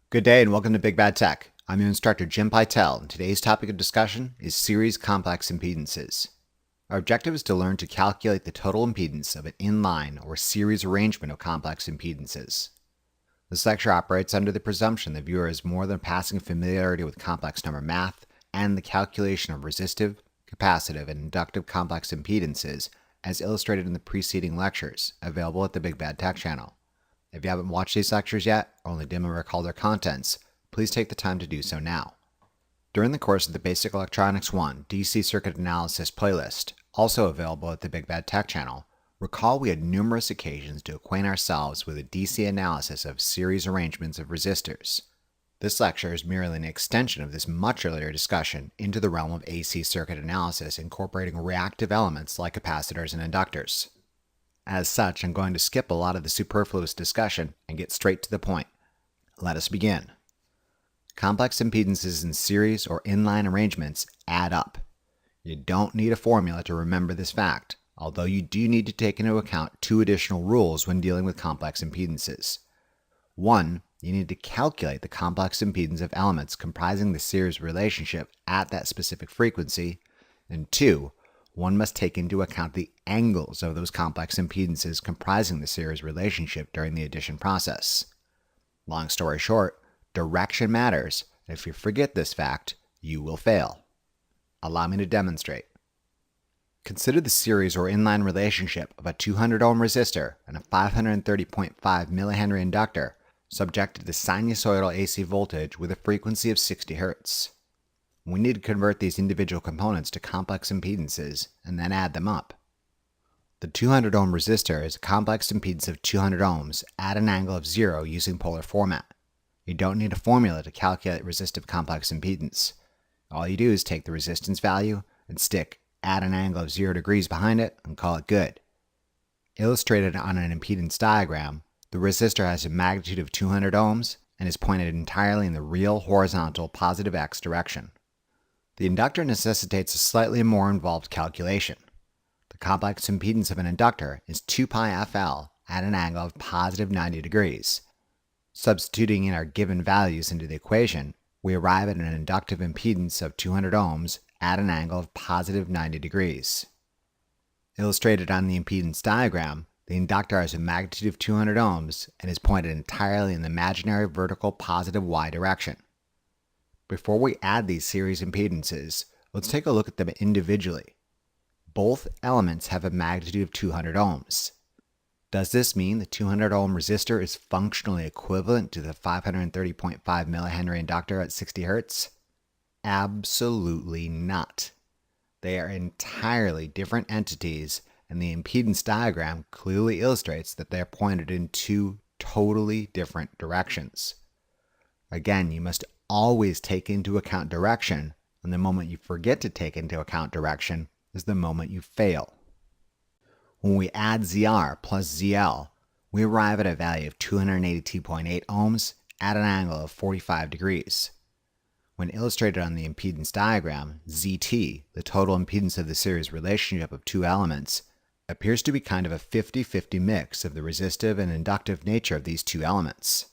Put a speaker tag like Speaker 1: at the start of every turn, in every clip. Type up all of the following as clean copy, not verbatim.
Speaker 1: Good day and welcome to Big Bad Tech. I'm your instructor Jim Pytel, and today's topic of discussion is series complex impedances. Our objective is to learn to calculate the total impedance of an inline or series arrangement of complex impedances. This lecture operates under the presumption the viewer has more than passing familiarity with complex number math and the calculation of resistive, capacitive, and inductive complex impedances as illustrated in the preceding lectures, available at the Big Bad Tech channel. If you haven't watched these lectures yet, or only dim and recall their contents, please take the time to do so now. During the course of the Basic Electronics 1 DC Circuit Analysis playlist, also available at the Big Bad Tech channel, recall we had numerous occasions to acquaint ourselves with a DC analysis of series arrangements of resistors. This lecture is merely an extension of this much earlier discussion into the realm of AC circuit analysis incorporating reactive elements like capacitors and inductors. As such, I'm going to skip a lot of the superfluous discussion and get straight to the point. Let us begin. Complex impedances in series or inline arrangements add up. You don't need a formula to remember this fact, although you do need to take into account two additional rules when dealing with complex impedances. One, you need to calculate the complex impedance of elements comprising the series relationship at that specific frequency, and two, one must take into account the angles of those complex impedances comprising the series relationship during the addition process. Long story short, direction matters, and if you forget this fact, you will fail. Allow me to demonstrate. Consider the series or inline relationship of a 200 ohm resistor and a 530.5 millihenry inductor subjected to sinusoidal AC voltage with a frequency of 60 Hz. We need to convert these individual components to complex impedances and then add them up. The 200 ohm resistor is a complex impedance of 200 ohms at an angle of 0 using polar format. You don't need a formula to calculate resistive complex impedance. All you do is take the resistance value and stick at an angle of 0 degrees behind it and call it good. Illustrated on an impedance diagram, the resistor has a magnitude of 200 ohms and is pointed entirely in the real horizontal positive x direction. The inductor necessitates a slightly more involved calculation. The complex impedance of an inductor is 2 pi FL at an angle of positive 90 degrees. Substituting in our given values into the equation, we arrive at an inductive impedance of 200 ohms at an angle of positive 90 degrees. Illustrated on the impedance diagram, the inductor has a magnitude of 200 ohms and is pointed entirely in the imaginary vertical positive y direction. Before we add these series impedances, let's take a look at them individually. Both elements have a magnitude of 200 ohms. Does this mean the 200 ohm resistor is functionally equivalent to the 530.5 millihenry inductor at 60 Hz? Absolutely not. They are entirely different entities, and the impedance diagram clearly illustrates that they are pointed in two totally different directions. Again, you must always take into account direction, and the moment you forget to take into account direction is the moment you fail. When we add ZR plus ZL, we arrive at a value of 282.8 ohms at an angle of 45 degrees. When illustrated on the impedance diagram, ZT, the total impedance of the series relationship of two elements, appears to be kind of a 50-50 mix of the resistive and inductive nature of these two elements.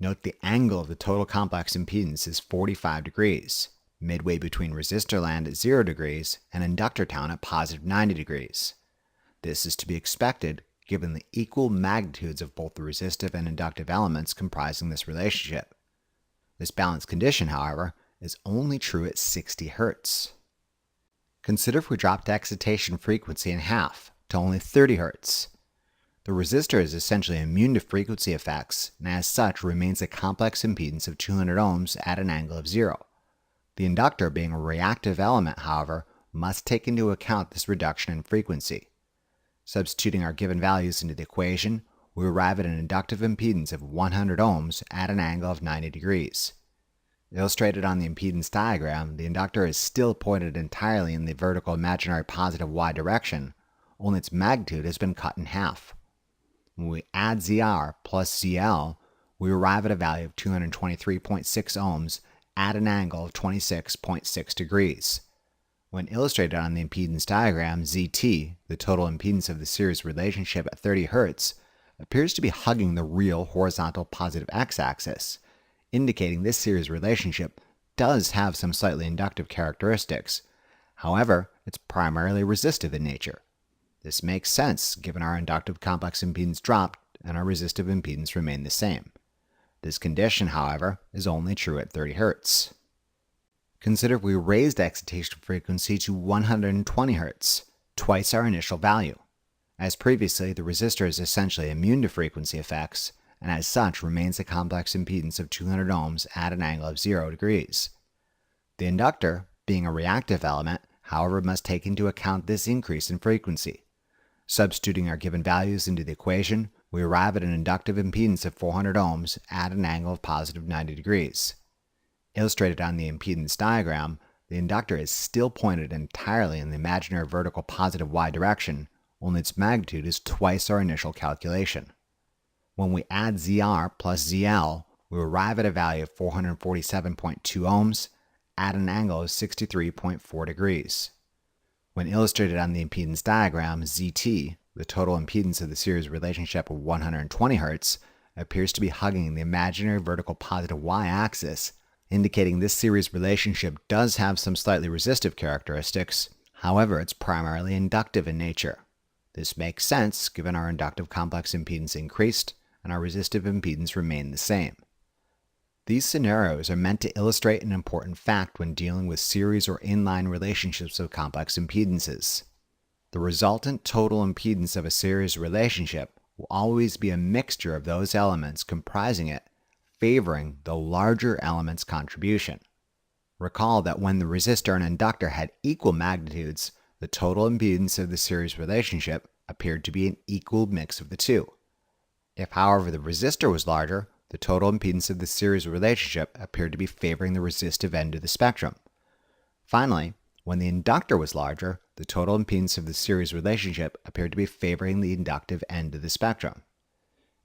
Speaker 1: Note the angle of the total complex impedance is 45 degrees, midway between resistor land at 0 degrees and inductor town at positive 90 degrees. This is to be expected given the equal magnitudes of both the resistive and inductive elements comprising this relationship. This balanced condition, however, is only true at 60 Hz. Consider if we dropped excitation frequency in half to only 30 Hz. The resistor is essentially immune to frequency effects and as such remains a complex impedance of 200 ohms at an angle of 0. The inductor, being a reactive element, however, must take into account this reduction in frequency. Substituting our given values into the equation, we arrive at an inductive impedance of 100 ohms at an angle of 90 degrees. Illustrated on the impedance diagram, the inductor is still pointed entirely in the vertical imaginary positive y direction, only its magnitude has been cut in half. When we add ZR plus ZL, we arrive at a value of 223.6 ohms at an angle of 26.6 degrees. When illustrated on the impedance diagram, ZT, the total impedance of the series relationship at 30 Hz, appears to be hugging the real horizontal positive x-axis, indicating this series relationship does have some slightly inductive characteristics. However, it's primarily resistive in nature. This makes sense given our inductive complex impedance dropped and our resistive impedance remained the same. This condition, however, is only true at 30 Hz. Consider if we raised the excitation frequency to 120 Hz, twice our initial value. As previously, the resistor is essentially immune to frequency effects, and as such remains a complex impedance of 200 ohms at an angle of 0 degrees. The inductor, being a reactive element, however, must take into account this increase in frequency. Substituting our given values into the equation, we arrive at an inductive impedance of 400 ohms at an angle of positive 90 degrees. Illustrated on the impedance diagram, the inductor is still pointed entirely in the imaginary vertical positive y direction, only its magnitude is twice our initial calculation. When we add ZR plus ZL, we arrive at a value of 447.2 ohms at an angle of 63.4 degrees. When illustrated on the impedance diagram, ZT, the total impedance of the series relationship of 120 Hz, appears to be hugging the imaginary vertical positive y-axis, indicating this series relationship does have some slightly resistive characteristics. However, it's primarily inductive in nature. This makes sense given our inductive complex impedance increased and our resistive impedance remained the same. These scenarios are meant to illustrate an important fact when dealing with series or inline relationships of complex impedances. The resultant total impedance of a series relationship will always be a mixture of those elements comprising it, favoring the larger element's contribution. Recall that when the resistor and inductor had equal magnitudes, the total impedance of the series relationship appeared to be an equal mix of the two. If, however, the resistor was larger, the total impedance of the series relationship appeared to be favoring the resistive end of the spectrum. Finally, when the inductor was larger, the total impedance of the series relationship appeared to be favoring the inductive end of the spectrum.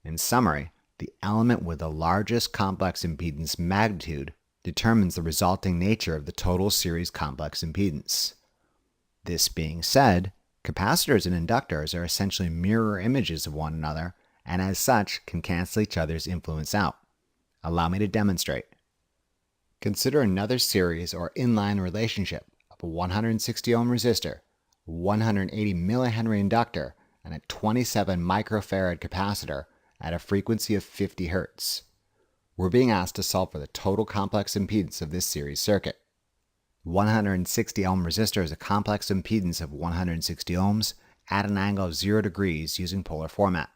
Speaker 1: In summary, the element with the largest complex impedance magnitude determines the resulting nature of the total series complex impedance. This being said, capacitors and inductors are essentially mirror images of one another, and as such can cancel each other's influence out. Allow me to demonstrate. Consider another series or inline relationship of a 160 ohm resistor, a 180 millihenry inductor, and a 27 microfarad capacitor at a frequency of 50 Hz. We're being asked to solve for the total complex impedance of this series circuit. 160 ohm resistor is a complex impedance of 160 ohms at an angle of 0 degrees using polar format.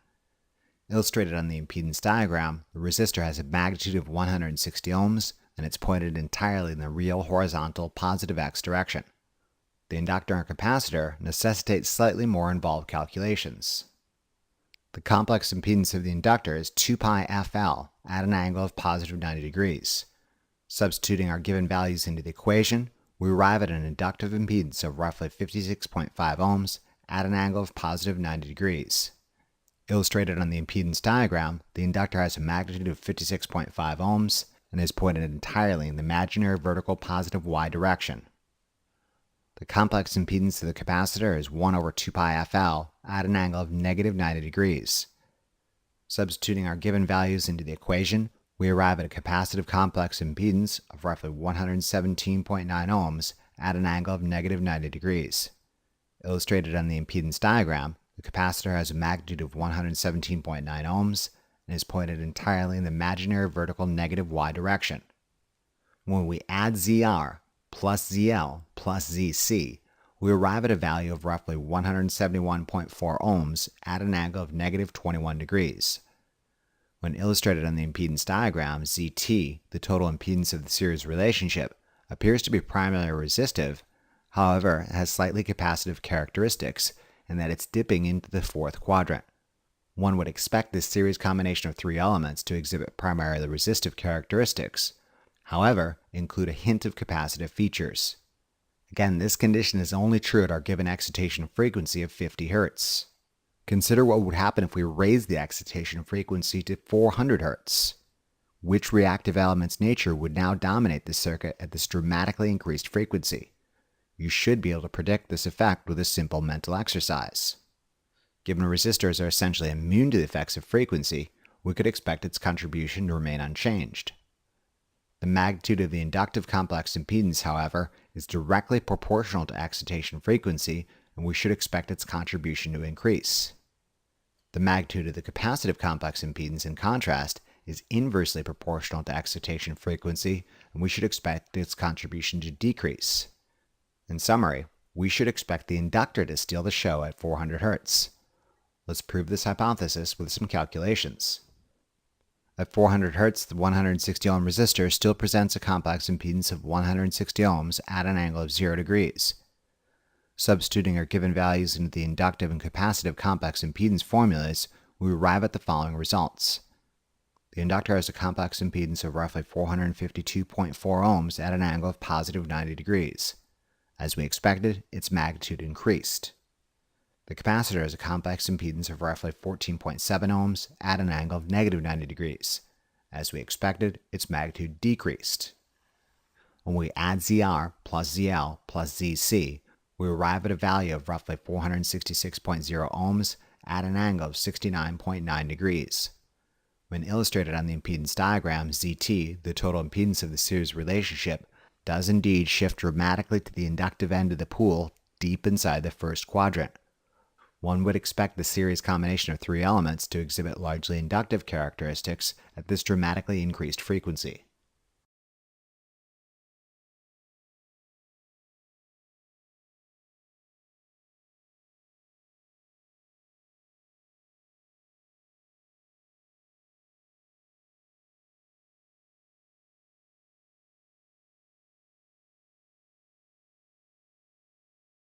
Speaker 1: Illustrated on the impedance diagram, the resistor has a magnitude of 160 ohms and it's pointed entirely in the real horizontal positive x direction. The inductor and capacitor necessitate slightly more involved calculations. The complex impedance of the inductor is 2 pi FL at an angle of positive 90 degrees. Substituting our given values into the equation, we arrive at an inductive impedance of roughly 56.5 ohms at an angle of positive 90 degrees. Illustrated on the impedance diagram, the inductor has a magnitude of 56.5 ohms and is pointed entirely in the imaginary vertical positive y direction. The complex impedance of the capacitor is 1 over 2 pi FL at an angle of negative 90 degrees. Substituting our given values into the equation, we arrive at a capacitive complex impedance of roughly 117.9 ohms at an angle of negative 90 degrees. Illustrated on the impedance diagram, the capacitor has a magnitude of 117.9 ohms and is pointed entirely in the imaginary vertical negative y direction. When we add ZR plus ZL plus ZC, we arrive at a value of roughly 171.4 ohms at an angle of negative 21 degrees. When illustrated on the impedance diagram, ZT, the total impedance of the series relationship, appears to be primarily resistive, however, it has slightly capacitive characteristics in that it's dipping into the fourth quadrant. One would expect this series combination of three elements to exhibit primarily resistive characteristics, however, include a hint of capacitive features. Again, this condition is only true at our given excitation frequency of 50 Hz. Consider what would happen if we raised the excitation frequency to 400 Hz. Which reactive element's nature would now dominate the circuit at this dramatically increased frequency? You should be able to predict this effect with a simple mental exercise. Given resistors are essentially immune to the effects of frequency, we could expect its contribution to remain unchanged. The magnitude of the inductive complex impedance, however, is directly proportional to excitation frequency, and we should expect its contribution to increase. The magnitude of the capacitive complex impedance, in contrast, is inversely proportional to excitation frequency, and we should expect its contribution to decrease. In summary, we should expect the inductor to steal the show at 400 Hz. Let's prove this hypothesis with some calculations. At 400 Hz, the 160 ohm resistor still presents a complex impedance of 160 ohms at an angle of 0 degrees. Substituting our given values into the inductive and capacitive complex impedance formulas, we arrive at the following results. The inductor has a complex impedance of roughly 452.4 ohms at an angle of positive 90 degrees. As we expected, its magnitude increased. The capacitor has a complex impedance of roughly 14.7 ohms at an angle of negative 90 degrees. As we expected, its magnitude decreased. When we add ZR plus ZL plus ZC, we arrive at a value of roughly 466.0 ohms at an angle of 69.9 degrees. When illustrated on the impedance diagram, ZT, the total impedance of the series relationship, does indeed shift dramatically to the inductive end of the pool deep inside the first quadrant. One would expect the series combination of three elements to exhibit largely inductive characteristics at this dramatically increased frequency.